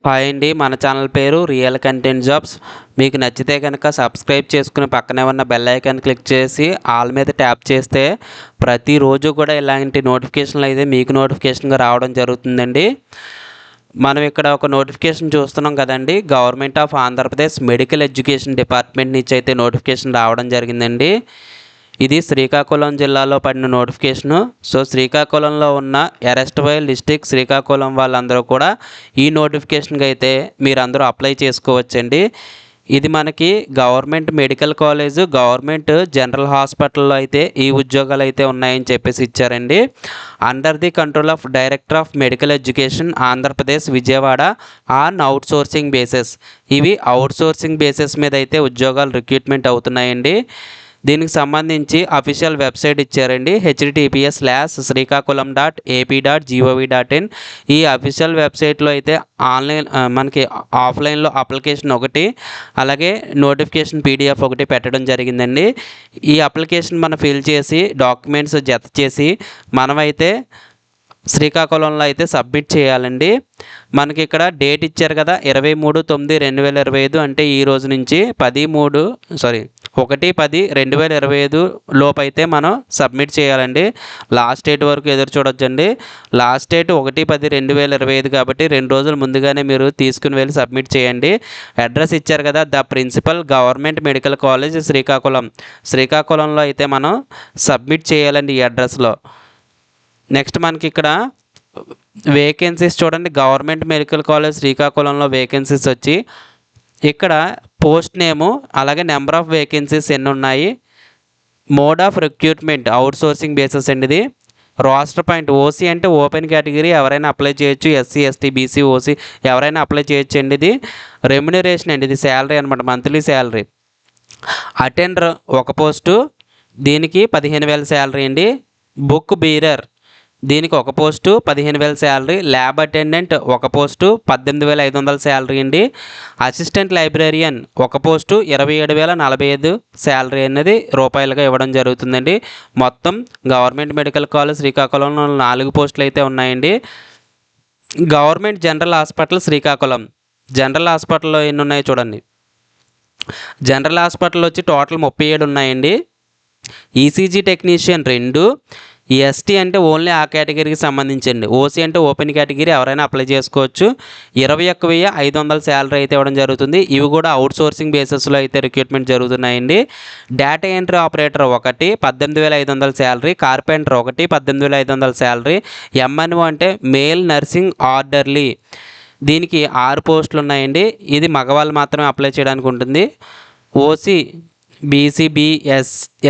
Hi అండి, మన channel పేరు రియల్ కంటెంట్ జాబ్స్. మీకు నచ్చితే కనుక సబ్స్క్రైబ్ చేసుకుని పక్కనే ఉన్న బెల్ ఐకాన్ క్లిక్ చేసి ఆల్ మీద ట్యాప్ చేస్తే ప్రతిరోజు కూడా ఇలాంటి నోటిఫికేషన్లు అయితే మీకు నోటిఫికేషన్గా రావడం జరుగుతుందండి. మనం ఇక్కడ ఒక నోటిఫికేషన్ చూస్తున్నాం కదండి. Government of Andhra Pradesh medical education department నుంచి అయితే నోటిఫికేషన్ రావడం జరిగిందండి. ఇది శ్రీకాకుళం జిల్లాలో పడిన నోటిఫికేషను. సో శ్రీకాకుళంలో ఉన్న ఎరెస్ట్వైల్ డిస్టిక్ శ్రీకాకుళం వాళ్ళందరూ కూడా ఈ నోటిఫికేషన్కి అయితే మీరందరూ అప్లై చేసుకోవచ్చండి. ఇది మనకి government medical college, government general హాస్పిటల్లో అయితే ఈ ఉద్యోగాలు అయితే ఉన్నాయని చెప్పేసి ఇచ్చారండి. Under the control of director of medical education Andhra Pradesh Vijayawada on out sourcing basis. ఇవి అవుట్ సోర్సింగ్ బేసిస్ మీద అయితే ఉద్యోగాలు రిక్రూట్మెంట్ అవుతున్నాయండి. దీనికి సంబంధించి అఫీషియల్ వెబ్సైట్ ఇచ్చారండి, https://srikakulam.ap.gov.in. ఈ అఫీషియల్ వెబ్సైట్లో అయితే ఆన్లైన్ మనకి ఆఫ్లైన్లో అప్లికేషన్ ఒకటి, అలాగే నోటిఫికేషన్ పీడిఎఫ్ ఒకటి పెట్టడం జరిగిందండి. ఈ అప్లికేషన్ మనం ఫిల్ చేసి డాక్యుమెంట్స్ జత చేసి మనమైతే శ్రీకాకుళంలో అయితే సబ్మిట్ చేయాలండి. మనకి ఇక్కడ డేట్ ఇచ్చారు కదా, 23/9/2025, అంటే ఈ రోజు నుంచి 1/10/2025 లోపు అయితే మనం సబ్మిట్ చేయాలండి. లాస్ట్ డేట్ వరకు ఎదురు చూడొచ్చండి. లాస్ట్ డేట్ 1/10/2025 కాబట్టి 2 రోజులు ముందుగానే మీరు తీసుకుని వెళ్ళి సబ్మిట్ చేయండి. అడ్రస్ ఇచ్చారు కదా, the principal government medical college శ్రీకాకుళంలో అయితే మనం సబ్మిట్ చేయాలండి ఈ అడ్రస్లో. నెక్స్ట్ మనకి ఇక్కడ వేకెన్సీస్ చూడండి. గవర్నమెంట్ మెడికల్ కాలేజ్ శ్రీకాకుళంలో వేకెన్సీస్ వచ్చి ఇక్కడ పోస్ట్ నేము, అలాగే నెంబర్ ఆఫ్ వేకెన్సీస్ ఎన్ని ఉన్నాయి, mode of recruitment out sourcing basis అండి. ఇది రోస్టర్ పాయింట్. ఓసీ అంటే ఓపెన్ కేటగిరీ, ఎవరైనా అప్లై చేయొచ్చు. ఎస్సీ ఎస్టీ బీసీ ఓసీ ఎవరైనా అప్లై చేయొచ్చు అండి. ఇది రెమ్యునరేషన్ అండి, ఇది శాలరీ అనమాట, మంత్లీ శాలరీ. అటెండర్ ఒక పోస్టు, దీనికి 15,000 శాలరీ అండి. బుక్ బీరర్ దీనికి ఒక పోస్టు 15,000 శాలరీ. ల్యాబ్ అటెండెంట్ ఒక పోస్టు 18,500 శాలరీ అండి. అసిస్టెంట్ లైబ్రేరియన్ ఒక పోస్టు 27,045 శాలరీ అనేది రూపాయలుగా ఇవ్వడం జరుగుతుందండి. మొత్తం గవర్నమెంట్ మెడికల్ కాలేజ్ శ్రీకాకుళంలో 4 పోస్టులు అయితే ఉన్నాయండి. Government general hospital Srikakulam. General హాస్పిటల్లో ఎన్ని ఉన్నాయో చూడండి. జనరల్ హాస్పిటల్ వచ్చి టోటల్ 37 ఉన్నాయండి. ECG technician 2. ఎస్టీ అంటే ఓన్లీ ఆ కేటగిరీకి సంబంధించండి. ఓసీ అంటే ఓపెన్ కేటగిరీ, ఎవరైనా అప్లై చేసుకోవచ్చు. 21,500 శాలరీ అయితే ఇవ్వడం జరుగుతుంది. ఇవి కూడా అవుట్ సోర్సింగ్ బేసిస్లో అయితే రిక్రూట్మెంట్ జరుగుతున్నాయండి. Data entry operator 1 18,500 salary. Carpenter 1 18,500 salary. MNO అంటే మేల్ నర్సింగ్ ఆర్డర్లీ, దీనికి 6 పోస్టులు ఉన్నాయండి. ఇది మగవాళ్ళు మాత్రమే అప్లై చేయడానికి ఉంటుంది. ఓసీ బీసీ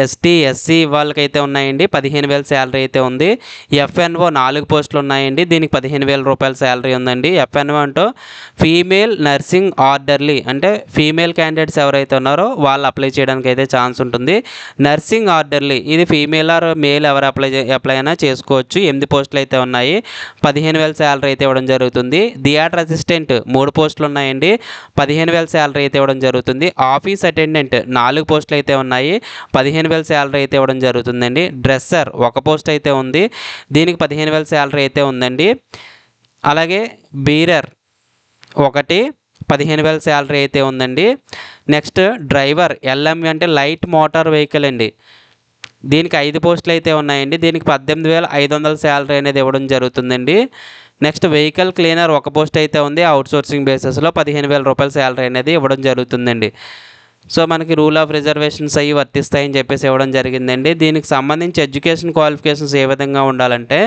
ఎస్టీ ఎస్సీ వాళ్ళకైతే ఉన్నాయండి. 15,000 శాలరీ అయితే ఉంది. ఎఫ్ఎన్ఓ 4 పోస్టులు ఉన్నాయండి. దీనికి 15,000 రూపాయల శాలరీ ఉందండి. ఎఫ్ఎన్ఓ అంటే ఫీమేల్ నర్సింగ్ ఆర్డర్లీ, అంటే ఫీమేల్ క్యాండిడేట్స్ ఎవరైతే ఉన్నారో వాళ్ళు అప్లై చేయడానికి అయితే ఛాన్స్ ఉంటుంది. నర్సింగ్ ఆర్డర్లీ ఇది ఫీమేల్ ఆర్ మేల్ ఎవరు అప్లై అయినా చేసుకోవచ్చు. 8 పోస్టులు అయితే ఉన్నాయి. 15,000 శాలరీ అయితే ఇవ్వడం జరుగుతుంది. థియేటర్ అసిస్టెంట్ 3 పోస్టులు ఉన్నాయండి. 15,000 శాలరీ అయితే ఇవ్వడం జరుగుతుంది. ఆఫీస్ అటెండెంట్ 4 పోస్టులు అయితే ఉన్నాయి. 15,000 శాలరీ అయితే ఇవ్వడం జరుగుతుందండి. డ్రెస్సర్ 1 పోస్ట్ అయితే ఉంది. దీనికి 15,000 శాలరీ అయితే ఉందండి. అలాగే బీరర్ 1 15,000 శాలరీ అయితే ఉందండి. నెక్స్ట్ డ్రైవర్ ఎల్ఎం అంటే లైట్ మోటార్ వెహికల్ అండి. దీనికి 5 పోస్టులు అయితే ఉన్నాయండి. దీనికి 18,500 శాలరీ అనేది ఇవ్వడం జరుగుతుందండి. నెక్స్ట్ వెహికల్ క్లీనర్ 1 పోస్ట్ అయితే ఉంది. అవుట్ సోర్సింగ్ బేసిస్లో 15,000 రూపాయల శాలరీ అనేది ఇవ్వడం జరుగుతుందండి. సో మనకి రూల్ ఆఫ్ రిజర్వేషన్స్ అవి వర్తిస్తాయని చెప్పేసి ఇవ్వడం జరిగిందండి. దీనికి సంబంధించి ఎడ్యుకేషన్ క్వాలిఫికేషన్స్ ఏ విధంగా ఉండాలంటే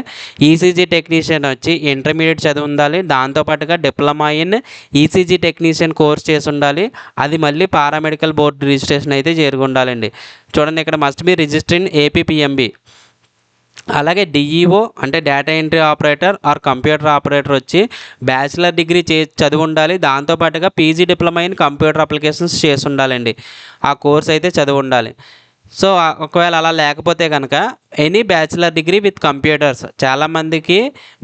ఈసీజీ టెక్నీషియన్ వచ్చి ఇంటర్మీడియట్ చదివి ఉండాలి. దాంతోపాటుగా diploma in ECG technician course చేసి ఉండాలి. అది మళ్ళీ పారామెడికల్ బోర్డు రిజిస్ట్రేషన్ అయితే చేరుకు ఉండాలండి. చూడండి, ఇక్కడ మస్ట్ బి రిజిస్టర్ ఇన్ ఏపీపీఎంబీ. అలాగే డిఈఓ అంటే data entry operator or computer operator వచ్చి బ్యాచిలర్ డిగ్రీ చదివి ఉండాలి. దాంతోపాటుగా PG diploma in computer applications చేసి ఉండాలండి. ఆ కోర్స్ అయితే చదివి ఉండాలి. సో ఒకవేళ అలా లేకపోతే కనుక any bachelor degree with computers, చాలామందికి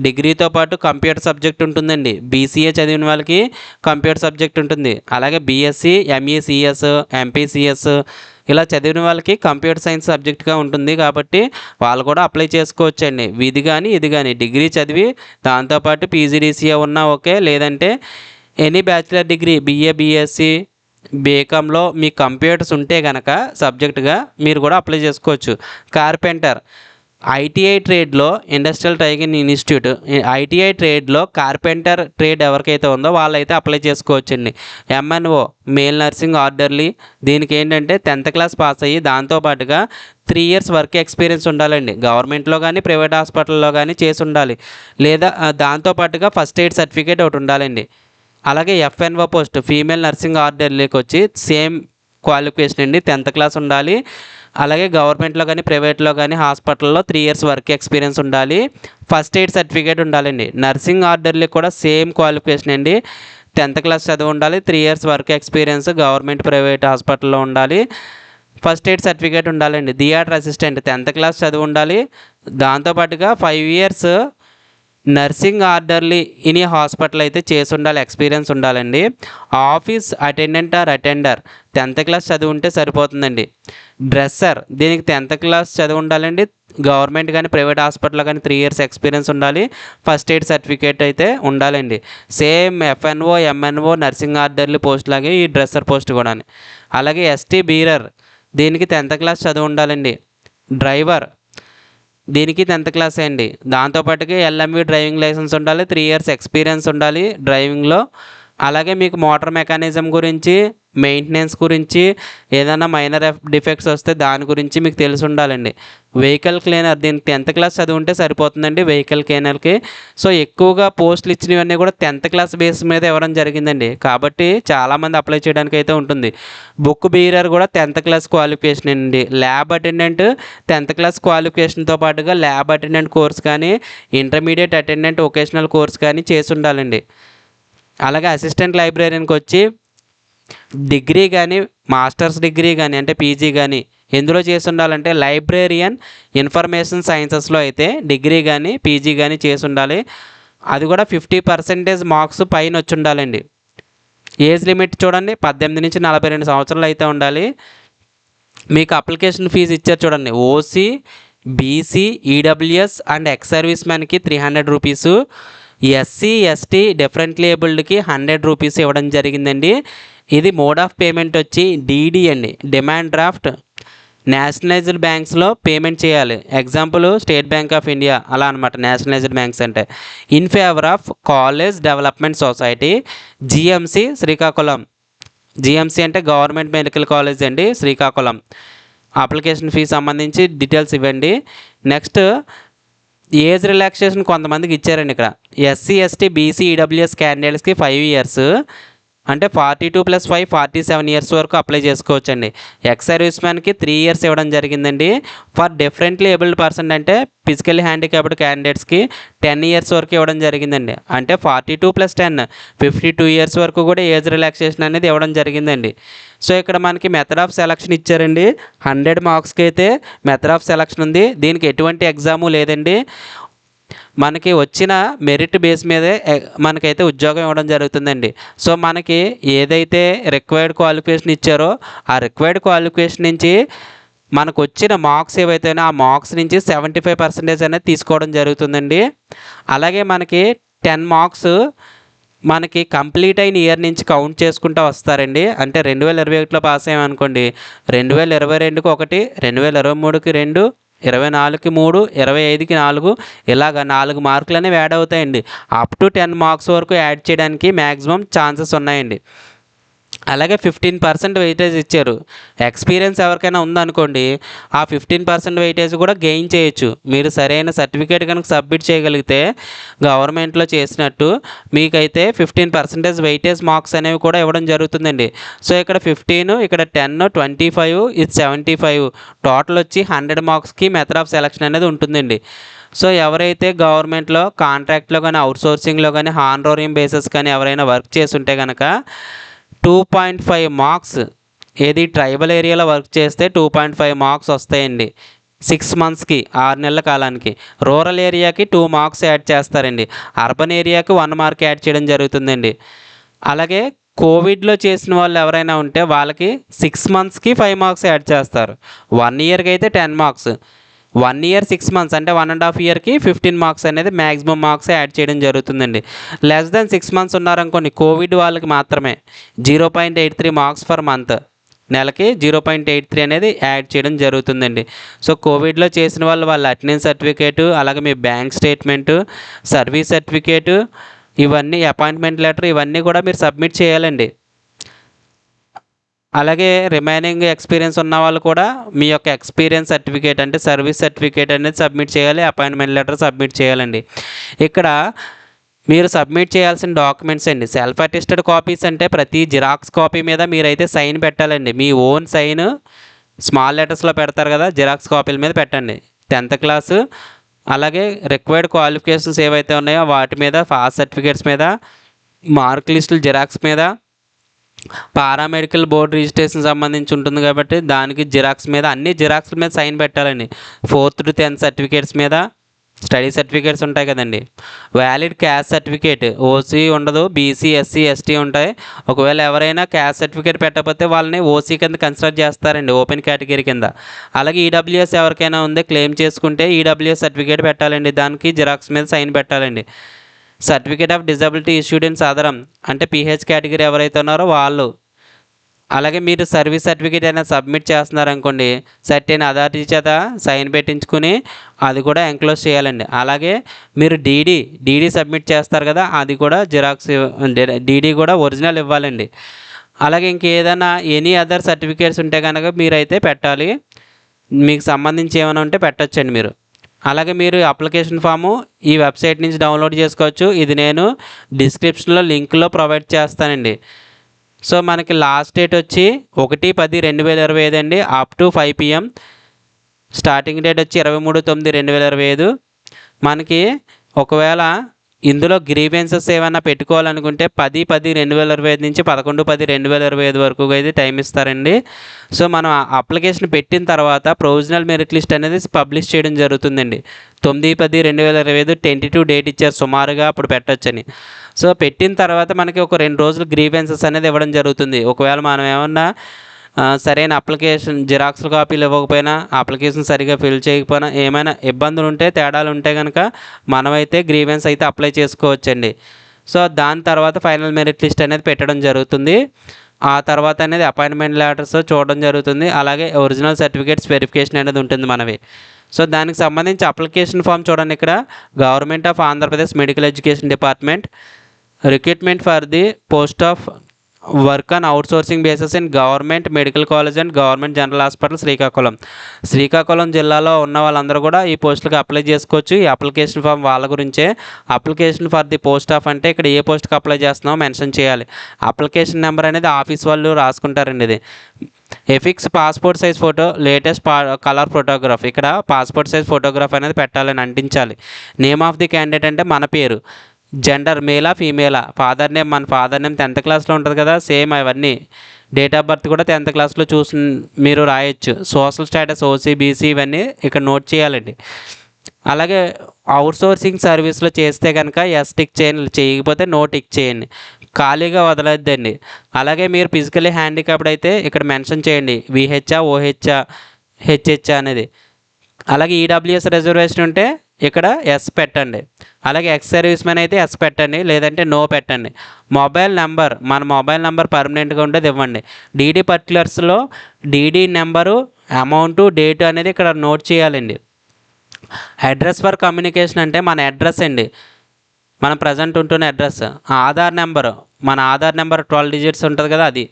డిగ్రీతో పాటు కంప్యూటర్ సబ్జెక్ట్ ఉంటుందండి. బీసీఏ చదివిన వాళ్ళకి కంప్యూటర్ సబ్జెక్ట్ ఉంటుంది. అలాగే బీఎస్సీ, ఎంఈసిఎస్, ఎంపీసీఎస్ ఇలా చదివిన వాళ్ళకి కంప్యూటర్ సైన్స్ సబ్జెక్ట్గా ఉంటుంది. కాబట్టి వాళ్ళు కూడా అప్లై చేసుకోవచ్చండి. ఇది కానీ డిగ్రీ చదివి దాంతోపాటు పీజీడీసీఏ ఉన్నా ఓకే, లేదంటే any bachelor degree BA BSc బీకామ్లో మీ కంప్యూటర్స్ ఉంటే కనుక సబ్జెక్టుగా మీరు కూడా అప్లై చేసుకోవచ్చు. కార్పెంటర్ ఐటీఐ ట్రేడ్లో ఇండస్ట్రియల్ ట్రైనింగ్ ఇన్స్టిట్యూట్ ఐటీఐ ట్రేడ్లో కార్పెంటర్ ట్రేడ్ ఎవరికైతే ఉందో వాళ్ళైతే అప్లై చేసుకోవచ్చండి. ఎంఎన్ఓ మేల్ నర్సింగ్ ఆర్డర్లీ దీనికి ఏంటంటే 10th క్లాస్ పాస్ అయ్యి దాంతోపాటుగా 3 years వర్క్ ఎక్స్పీరియన్స్ ఉండాలండి. గవర్నమెంట్లో కానీ ప్రైవేట్ హాస్పిటల్లో కానీ చేసి ఉండాలి, లేదా దాంతోపాటుగా ఫస్ట్ ఎయిడ్ సర్టిఫికేట్ ఒకటి ఉండాలండి. అలాగే ఎఫ్ఎన్ఓ పోస్ట్ ఫీమేల్ నర్సింగ్ ఆర్డర్లీకి వచ్చి సేమ్ క్వాలిఫికేషన్ అండి, 10th క్లాస్ ఉండాలి. అలాగే గవర్నమెంట్లో కానీ ప్రైవేట్లో కానీ హాస్పిటల్లో 3 years వర్క్ ఎక్స్పీరియన్స్ ఉండాలి, ఫస్ట్ ఎయిడ్ సర్టిఫికేట్ ఉండాలండి. నర్సింగ్ ఆర్డర్లీ కూడా సేమ్ క్వాలిఫికేషన్ అండి, 10th క్లాస్ చదివి ఉండాలి, 3 years work experience government private హాస్పిటల్లో ఉండాలి, ఫస్ట్ ఎయిడ్ సర్టిఫికేట్ ఉండాలండి. థియేటర్ అసిస్టెంట్ 10th క్లాస్ చదివి ఉండాలి, దాంతోపాటుగా 5 years nursing orderly in hospital అయితే చేసి ఉండాలి, ఎక్స్పీరియన్స్ ఉండాలండి. Office attendant or attender 10th class చదివి ఉంటే సరిపోతుందండి. డ్రెస్సర్ దీనికి 10th క్లాస్ చదివి ఉండాలండి, గవర్నమెంట్ కానీ ప్రైవేట్ హాస్పిటల్లో కానీ 3 years ఎక్స్పీరియన్స్ ఉండాలి, ఫస్ట్ ఎయిడ్ సర్టిఫికేట్ అయితే ఉండాలండి. Same F&O MNO nursing orderly post లాగే ఈ డ్రెస్సర్ పోస్ట్ కూడా. అలాగే ఎస్టీ బీరర్ దీనికి 10th క్లాస్ చదివి ఉండాలండి. డ్రైవర్ దీనికి 10th క్లాస్ అండి, దాంతోపాటుగా ఎల్ఎంవి డ్రైవింగ్ లైసెన్స్ ఉండాలి, 3 years ఎక్స్పీరియన్స్ ఉండాలి డ్రైవింగ్లో. అలాగే మీకు మోటార్ మెకానిజం గురించి మెయింటెనెన్స్ గురించి ఏదైనా మైనర్ డిఫెక్ట్స్ వస్తే దాని గురించి మీకు తెలిసి ఉండాలండి. వెహికల్ క్లీనర్ దీనికి 10th క్లాస్ చదివి ఉంటే సరిపోతుందండి వెహికల్ క్లీనర్కి. సో ఎక్కువగా పోస్టులు ఇచ్చినవన్నీ కూడా 10th క్లాస్ బేస్ మీద ఇవ్వడం జరిగిందండి, కాబట్టి చాలామంది అప్లై చేయడానికి అయితే ఉంటుంది. బుక్ బీరర్ కూడా 10th క్లాస్ క్వాలిఫికేషన్ అండి. ల్యాబ్ అటెండెంట్ 10th క్లాస్ క్వాలిఫికేషన్తో పాటుగా ల్యాబ్ అటెండెంట్ కోర్స్ కానీ ఇంటర్మీడియట్ అటెండెంట్ వొకేషనల్ కోర్స్ కానీ చేసి ఉండాలండి. అలాగే అసిస్టెంట్ లైబ్రరీకి వచ్చి డిగ్రీ కానీ మాస్టర్స్ డిగ్రీ కానీ అంటే పీజీ కానీ ఎందులో చేసి ఉండాలంటే లైబ్రేరియన్ ఇన్ఫర్మేషన్ సైన్సెస్లో అయితే డిగ్రీ కానీ పీజీ కానీ చేసి ఉండాలి. అది కూడా 50% మార్క్స్ పైన వచ్చి ఉండాలండి. ఏజ్ లిమిట్ చూడండి 18 నుంచి 42 సంవత్సరాలు అయితే ఉండాలి. మీకు అప్లికేషన్ ఫీజు ఇచ్చారు చూడండి, OC BC EWS and ex service మ్యాన్కి 300 రూపీసు, ఎస్సీ ఎస్టీ డిఫరెంట్లీ ఏబుల్డ్కి 100 రూపీస్ ఇవ్వడం జరిగిందండి. ఇది మోడ్ ఆఫ్ పేమెంట్ వచ్చి డీడీ అండి, డిమాండ్ డ్రాఫ్ట్. నేషనలైజ్డ్ బ్యాంక్స్లో పేమెంట్ చేయాలి, example State Bank of India అలా అనమాట. నేషనలైజ్డ్ బ్యాంక్స్ అంటే in favour of college development society GMC Srikakulam. GMC అంటే గవర్నమెంట్ మెడికల్ కాలేజ్ అండి శ్రీకాకుళం. అప్లికేషన్ ఫీ సంబంధించి డీటెయిల్స్ ఇవ్వండి. నెక్స్ట్ ఏజ్ రిలాక్సేషన్ కొంతమందికి ఇచ్చారండి ఇక్కడ. ఎస్సీ ఎస్టీ బీసీ ఈడబ్ల్యూఎస్ క్యాండిడేట్స్కి 5 years అంటే 42 + 5 47 years వరకు అప్లై చేసుకోవచ్చండి. ఎక్స్ సర్వీస్ మ్యాన్కి 3 years ఇవ్వడం జరిగిందండి. ఫర్ డిఫరెంట్లీ ఏబుల్డ్ పర్సన్ అంటే ఫిజికల్లీ హ్యాండిక్యాప్డ్ క్యాండిడేట్స్కి 10 years వరకు ఇవ్వడం జరిగిందండి. అంటే 42 + 10 52 years వరకు కూడా ఏజ్ రిలాక్సేషన్ అనేది ఇవ్వడం జరిగిందండి. సో ఇక్కడ మనకి మెథడ్ ఆఫ్ సెలక్షన్ ఇచ్చారండి. 100 మార్క్స్కి అయితే మెథడ్ ఆఫ్ సెలక్షన్ ఉంది. దీనికి ఎటువంటి ఎగ్జాము లేదండి, మనకి వచ్చిన మెరిట్ బేస్ మీదే మనకైతే ఉద్యోగం ఇవ్వడం జరుగుతుందండి. సో మనకి ఏదైతే రిక్వైర్డ్ క్వాలిఫికేషన్ ఇచ్చారో ఆ రిక్వైర్డ్ క్వాలిఫికేషన్ నుంచి మనకు వచ్చిన మార్క్స్ ఏవైతేనో ఆ మార్క్స్ నుంచి 75% అనేది తీసుకోవడం జరుగుతుందండి. అలాగే మనకి 10 marks మనకి కంప్లీట్ అయిన ఇయర్ నుంచి కౌంట్ చేసుకుంటూ వస్తారండి. అంటే 2021లో పాస్ అయ్యామనుకోండి, 2022కి 1, 2023కి 2, 24కి 3, 25కి 4 ఇలాగ 4 మార్కులు అనేవి యాడ్ అవుతాయండి. అప్ టు 10 marks వరకు యాడ్ చేయడానికి మ్యాక్సిమం ఛాన్సెస్ ఉన్నాయండి. అలాగే 15% వెయిటేజ్ ఇచ్చారు. ఎక్స్పీరియన్స్ ఎవరికైనా ఉందనుకోండి, ఆ 15% వెయిటేజ్ కూడా గెయిన్ చేయొచ్చు. మీరు సరైన సర్టిఫికేట్ కనుక సబ్మిట్ చేయగలిగితే గవర్నమెంట్లో చేసినట్టు మీకైతే 15% వెయిటేజ్ మార్క్స్ అనేవి కూడా ఇవ్వడం జరుగుతుందండి. సో ఇక్కడ 15, ఇక్కడ 10, 25, ఇది 75 టోటల్ వచ్చి 100 marksకి మెథడ్ ఆఫ్ సెలక్షన్ అనేది ఉంటుందండి. సో ఎవరైతే గవర్నమెంట్లో కాంట్రాక్ట్లో కానీ అవుట్సోర్సింగ్లో కానీ హానరోరియం బేసిస్ కానీ ఎవరైనా వర్క్ చేసి ఉంటే కనుక 2.5 marks ఏది ట్రైబల్ ఏరియాలో వర్క్ చేస్తే 2.5 marks వస్తాయండి 6 monthsకి, 6 నెలల కాలానికి. రూరల్ ఏరియాకి 2 marks యాడ్ చేస్తారండి. అర్బన్ ఏరియాకి 1 mark యాడ్ చేయడం జరుగుతుందండి. అలాగే కోవిడ్లో చేసిన వాళ్ళు ఎవరైనా ఉంటే వాళ్ళకి 6 monthsకి 5 marks యాడ్ చేస్తారు. 1 yearకి అయితే 10 marks, 1 ఇయర్ 6 మంత్స్ అంటే 1.5 ఇయర్కి 15 మార్క్స్ అనేది మ్యాక్సిమం మార్క్స్ యాడ్ చేయడం జరుగుతుందండి. లెస్ దెన్ 6 మంత్స్ ఉన్నారనుకోండి, కోవిడ్ వాళ్ళకి మాత్రమే 0.83 మార్క్స్ పర్ మంత్, నెలకి 0.83 అనేది యాడ్ చేయడం జరుగుతుందండి. సో కోవిడ్లో చేసిన వాళ్ళ అటెండెన్స్ సర్టిఫికేటు, అలాగే మీ బ్యాంక్ స్టేట్మెంటు, సర్వీస్ సర్టిఫికేటు, ఇవన్నీ అపాయింట్మెంట్ లెటర్ ఇవన్నీ కూడా మీరు సబ్మిట్ చేయాలండి. అలాగే రిమైనింగ్ ఎక్స్పీరియన్స్ ఉన్న వాళ్ళు కూడా మీ యొక్క ఎక్స్పీరియన్స్ సర్టిఫికేట్ అంటే సర్వీస్ సర్టిఫికేట్ అనేది సబ్మిట్ చేయాలి, అపాయింట్మెంట్ లెటర్ సబ్మిట్ చేయాలండి. ఇక్కడ మీరు సబ్మిట్ చేయాల్సిన డాక్యుమెంట్స్ అండి, సెల్ఫ్ అటెస్టెడ్ కాపీస్ అంటే ప్రతి జిరాక్స్ కాపీ మీద మీరైతే సైన్ పెట్టాలండి. మీ ఓన్ సైన్ స్మాల్ లెటర్స్లో పెడతారు కదా, జిరాక్స్ కాపీల మీద పెట్టండి. 10th క్లాసు, అలాగే రిక్వైర్డ్ క్వాలిఫికేషన్స్ ఏవైతే ఉన్నాయో వాటి మీద, పాస్ సర్టిఫికేట్స్ మీద, మార్క్ లిస్టులు జిరాక్స్ మీద, పారామెడికల్ బోర్డు రిజిస్ట్రేషన్ సంబంధించి ఉంటుంది కాబట్టి దానికి జిరాక్స్ మీద, అన్ని జిరాక్స్ల మీద సైన్ పెట్టాలండి. 4th to 10th సర్టిఫికేట్స్ మీద, స్టడీ సర్టిఫికేట్స్ ఉంటాయి కదండి, వ్యాలిడ్ క్యాస్ట్ సర్టిఫికేట్, ఓసీ ఉండదు, బీసీ, ఎస్సీ, ఎస్టీ ఉంటాయి. ఒకవేళ ఎవరైనా క్యాస్ట్ సర్టిఫికేట్ పెట్టకపోతే వాళ్ళని ఓసీ కింద కన్సిడర్ చేస్తారండి, ఓపెన్ కేటగిరీ కింద. అలాగే ఈడబ్ల్యూఎస్ ఎవరికైనా ఉంది క్లెయిమ్ చేసుకుంటే ఈడబ్ల్యూఎస్ సర్టిఫికేట్ పెట్టాలండి, దానికి జిరాక్స్ మీద సైన్ పెట్టాలండి. Certificate of disability issued in Sadarem అంటే పిహెచ్ కేటగిరీ ఎవరైతే ఉన్నారో వాళ్ళు. అలాగే మీరు సర్వీస్ సర్టిఫికేట్ అయినా సబ్మిట్ చేస్తున్నారనుకోండి, సర్టెన్ అథారిటీ చేత సైన్ పెట్టించుకుని అది కూడా ఎంక్లోజ్ చేయాలండి. అలాగే మీరు డీడీ సబ్మిట్ చేస్తారు కదా, అది కూడా జిరాక్స్, డీడీ కూడా ఒరిజినల్ ఇవ్వాలండి. అలాగే ఇంకేదైనా ఎనీ అదర్ సర్టిఫికేట్స్ ఉంటే కనుక మీరైతే పెట్టాలి, మీకు సంబంధించి ఏమైనా ఉంటే పెట్టచ్చండి మీరు. అలాగే మీరు అప్లికేషన్ ఫాము ఈ వెబ్సైట్ నుంచి డౌన్లోడ్ చేసుకోవచ్చు, ఇది నేను డిస్క్రిప్షన్లో లింక్లో ప్రొవైడ్ చేస్తానండి. సో మనకి లాస్ట్ డేట్ వచ్చి 1/10/2025 అండి, up to 5 PM. Starting date వచ్చి 23/9/2025. మనకి ఒకవేళ ఇందులో గ్రీవెన్సెస్ ఏమైనా పెట్టుకోవాలనుకుంటే 10/10/2025 నుంచి 11/10/2025 వరకు అయితే టైం ఇస్తారండి. సో మనం అప్లికేషన్ పెట్టిన తర్వాత ప్రొవిజనల్ మెరిట్ లిస్ట్ అనేది పబ్లిష్ చేయడం జరుగుతుందండి. 9/10/2025 టెంటేటివ్ డేట్ ఇచ్చారు సుమారుగా, అప్పుడు పెట్టొచ్చని. సో పెట్టిన తర్వాత మనకి ఒక 2 రోజులు గ్రీవెన్సెస్ అనేది ఇవ్వడం జరుగుతుంది. ఒకవేళ మనం ఏమన్నా సరైన అప్లికేషన్ జిరాక్స్ కాపీలు ఇవ్వకపోయినా, అప్లికేషన్ సరిగా ఫిల్ చేయకపోయినా, ఏమైనా ఇబ్బందులు ఉంటే, తేడాలు ఉంటే కనుక మనమైతే గ్రీవెన్స్ అయితే అప్లై చేసుకోవచ్చండి. సో దాని తర్వాత ఫైనల్ మెరిట్ లిస్ట్ అనేది పెట్టడం జరుగుతుంది. ఆ తర్వాత అనేది అపాయింట్మెంట్ లెటర్స్ చూడడం జరుగుతుంది. అలాగే ఒరిజినల్ సర్టిఫికేట్స్ వెరిఫికేషన్ అనేది ఉంటుంది మనవి. సో దానికి సంబంధించి అప్లికేషన్ ఫామ్ చూడండి, ఇక్కడ government of Andhra Pradesh medical education department recruitment for the post of work on outsourcing basis in government medical college and government general hospital Srikakulam జిల్లాలో ఉన్న వాళ్ళందరూ కూడా ఈ పోస్టులకు అప్లై చేసుకోవచ్చు. ఈ అప్లికేషన్ ఫామ్ వాళ్ళ గురించే. Application for the post of అంటే ఇక్కడ ఏ పోస్ట్కి అప్లై చేస్తున్నామో మెన్షన్ చేయాలి. అప్లికేషన్ నెంబర్ అనేది ఆఫీస్ వాళ్ళు రాసుకుంటారండి. ఇది affix passport size photo, latest colour photograph, ఇక్కడ పాస్పోర్ట్ సైజ్ ఫోటోగ్రాఫ్ అనేది పెట్టాలని అంటించాలి. నేమ్ ఆఫ్ ది క్యాండిడేట్ అంటే మన పేరు, జెండర్ మేలా ఫీమేలా, ఫాదర్ నేమ్ మన ఫాదర్ నేమ్ 10th క్లాస్లో ఉంటుంది కదా సేమ్ అవన్నీ, డేట్ ఆఫ్ బర్త్ కూడా 10th క్లాస్లో చూసి మీరు రాయొచ్చు. సోషల్ స్టేటస్ ఓసీ బీసీ ఇవన్నీ ఇక్కడ నోట్ చేయాలండి. అలాగే అవుట్సోర్సింగ్ సర్వీస్లో చేస్తే కనుక ఎస్ టిక్ చేయండి, చేయకపోతే నో టిక్ చేయండి, ఖాళీగా వదలొద్దండి. అలాగే మీరు ఫిజికలీ హ్యాండిక్యాప్డ్ అయితే ఇక్కడ మెన్షన్ చేయండి, విహెచ్ఆ ఓహెచ్ఆ హెచ్హెచ్ఆ అనేది. అలాగే ఈడబ్ల్యూఎస్ రిజర్వేషన్ ఉంటే ఇక్కడ ఎస్ పెట్టండి. అలాగే ఎక్స్ సర్వీస్ మ్యాన్ అయితే ఎస్ పెట్టండి, లేదంటే నో పెట్టండి. మొబైల్ నెంబర్, మన మొబైల్ నెంబర్ పర్మనెంట్గా ఉండేది ఇవ్వండి. డీడీ పర్టికులర్స్లో డీడీ నెంబరు, అమౌంటు, డేట్ అనేది ఇక్కడ నోట్ చేయాలండి. అడ్రస్ ఫర్ కమ్యూనికేషన్ అంటే మన అడ్రస్ అండి, మనం ప్రజెంట్ ఉంటున్న అడ్రస్. ఆధార్ నెంబరు, మన ఆధార్ నెంబర్ 12 digits ఉంటుంది కదా అది.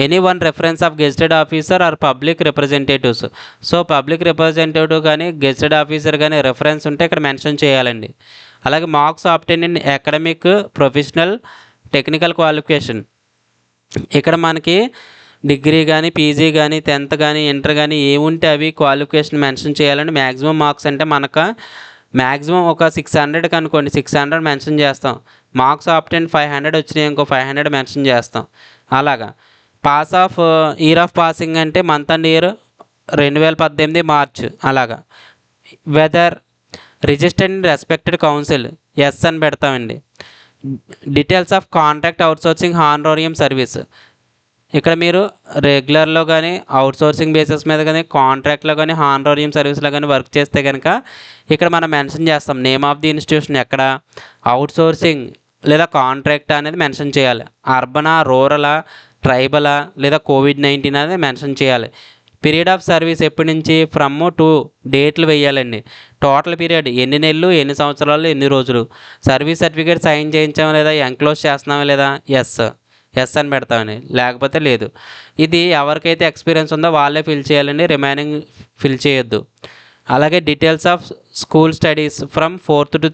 Any one reference of gazetted officer or public representatives. So public representative కానీ గెజిటెడ్ ఆఫీసర్ కానీ రెఫరెన్స్ ఉంటే ఇక్కడ మెన్షన్ చేయాలండి. అలాగే marks obtain in academic, professional, technical qualification, ఇక్కడ మనకి డిగ్రీ కానీ పీజీ కానీ 10th కానీ ఇంటర్ కానీ ఏముంటే అవి క్వాలిఫికేషన్ మెన్షన్ చేయాలండి. మ్యాక్సిమం మార్క్స్ అంటే మనకు మ్యాక్సిమం ఒక 600 అనుకోండి, 600 మెన్షన్ చేస్తాం. మార్క్స్ ఆబ్టైన్ 500 వచ్చినాయి ఇంకో 500 మెన్షన్ చేస్తాం. అలాగా pass of year of passing అంటే మంత్ అండ్ ఇయర్ 2018 మార్చ్. అలాగా whether registered in respected council yes అని పెడతామండి. Details of contract outsourcing honorarium service, ఇక్కడ మీరు రెగ్యులర్లో కానీ అవుట్సోర్సింగ్ బేసిస్ మీద కానీ కాంట్రాక్ట్లో కానీ హానరోరియం సర్వీస్లో కానీ వర్క్ చేస్తే కనుక ఇక్కడ మనం మెన్షన్ చేస్తాం నేమ్ ఆఫ్ ది ఇన్స్టిట్యూషన్ ఎక్కడ, అవుట్సోర్సింగ్ లేదా కాంట్రాక్ట్ అనేది మెన్షన్ చేయాలి. అర్బనా, రూరలా, ట్రైబలా లేదా COVID-19 అనేది మెన్షన్ చేయాలి. పీరియడ్ ఆఫ్ సర్వీస్ ఎప్పటి నుంచి ఫ్రమ్ టు డేట్లు వేయాలండి. టోటల్ పీరియడ్ ఎన్ని నెలలు, ఎన్ని సంవత్సరాలు, ఎన్ని రోజులు. సర్వీస్ సర్టిఫికేట్ సైన్ చేయించామా లేదా, ఎంక్లోజ్ చేస్తున్నామా లేదా, ఎస్ అని పెడతామని, లేకపోతే లేదు. ఇది ఎవరికైతే ఎక్స్పీరియన్స్ ఉందో వాళ్ళే ఫిల్ చేయాలండి, రిమైనింగ్ ఫిల్ చేయొద్దు. అలాగే details of school studies from 4th to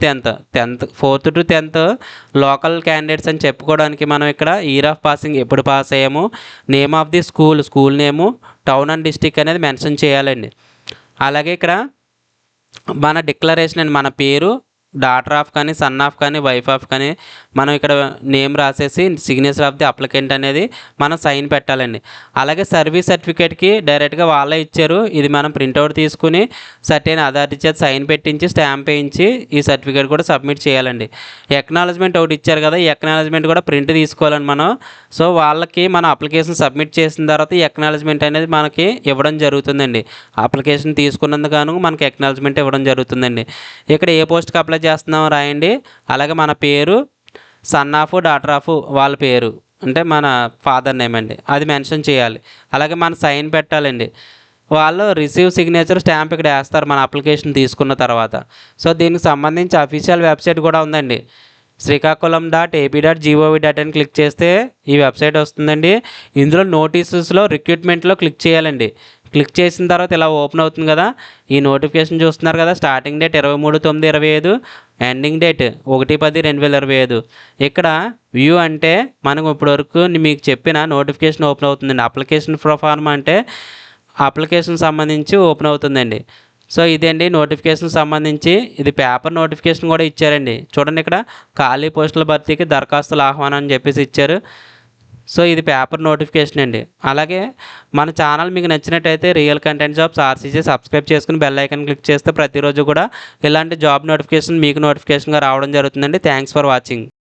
10th local candidates అని చెప్పుకోవడానికి మనం ఇక్కడ ఇయర్ ఆఫ్ పాసింగ్ ఎప్పుడు పాస్ అయ్యాము, name of the school name, town and district అనేది మెన్షన్ చేయాలండి. అలాగే ఇక్కడ మన డిక్లరేషన్ అండి, మన పేరు, డాటర్ ఆఫ్ కానీ, సన్ ఆఫ్ కానీ, వైఫ్ ఆఫ్ కానీ మనం ఇక్కడ నేమ్ రాసేసి సిగ్నేచర్ ఆఫ్ ది అప్లికెంట్ అనేది మనం సైన్ పెట్టాలండి. అలాగే సర్వీస్ సర్టిఫికేట్కి డైరెక్ట్గా వాళ్ళే ఇచ్చారు, ఇది మనం ప్రింట్అవుట్ తీసుకుని సర్టెన్ అథారిటీ చేత సైన్ పెట్టించి స్టాంప్ వేయించి ఈ సర్టిఫికేట్ కూడా సబ్మిట్ చేయాలండి. ఎక్నాలజ్మెంట్ ఒకటి ఇచ్చారు కదా, ఈ ఎక్నాలజ్మెంట్ కూడా ప్రింట్ తీసుకోవాలండి మనం. సో వాళ్ళకి మన అప్లికేషన్ సబ్మిట్ చేసిన తర్వాత ఈ ఎక్నాలజ్మెంట్ అనేది మనకి ఇవ్వడం జరుగుతుందండి. అప్లికేషన్ తీసుకున్నందుకు గాను మనకి ఎక్నాలజ్మెంట్ ఇవ్వడం జరుగుతుందండి. ఇక్కడ ఏ పోస్ట్కి అప్లై చేస్తున్నామో రాయండి. అలాగే మన పేరు, సన్ ఆఫ్, డాటర్ ఆఫ్ వాళ్ళ పేరు అంటే మన ఫాదర్ నేమ్ అండి, అది మెన్షన్ చేయాలి. అలాగే మన సైన్ పెట్టాలండి. వాళ్ళు రిసీవ్ సిగ్నేచర్ స్టాంప్ ఇక్కడ వేస్తారు మన అప్లికేషన్ తీసుకున్న తర్వాత. సో దీనికి సంబంధించి అఫీషియల్ వెబ్సైట్ కూడా ఉందండి, శ్రీకాకుళం.ap.gov.in క్లిక్ చేస్తే ఈ వెబ్సైట్ వస్తుందండి. ఇందులో నోటీసెస్లో రిక్రూట్మెంట్లో క్లిక్ చేయాలండి. క్లిక్ చేసిన తర్వాత ఇలా ఓపెన్ అవుతుంది కదా, ఈ నోటిఫికేషన్ చూస్తున్నారు కదా, స్టార్టింగ్ డేట్ 23/9/25, ఎండింగ్ డేట్ 1/10/2025. ఇక్కడ వ్యూ అంటే మనకు ఇప్పటివరకు మీకు చెప్పిన నోటిఫికేషన్ ఓపెన్ అవుతుందండి. అప్లికేషన్ ప్రొఫార్మ్ అంటే అప్లికేషన్ సంబంధించి ఓపెన్ అవుతుందండి. సో ఇదండి నోటిఫికేషన్ సంబంధించి, ఇది పేపర్ నోటిఫికేషన్ కూడా ఇచ్చారండి. చూడండి ఇక్కడ ఖాళీ పోస్టుల భర్తీకి దరఖాస్తుల ఆహ్వానం అని చెప్పేసి ఇచ్చారు. సో ఇది పేపర్ నోటిఫికేషన్ అండి. అలాగే మన ఛానల్ మీకు నచ్చినట్టయితే real content jobs RCC subscribe చేసుకుని బెల్ ఐకాన్ క్లిక్ చేస్తే ప్రతిరోజు కూడా ఇలాంటి జాబ్ నోటిఫికేషన్ మీకు నోటిఫికేషన్గా రావడం జరుగుతుందండి. Thanks for watching.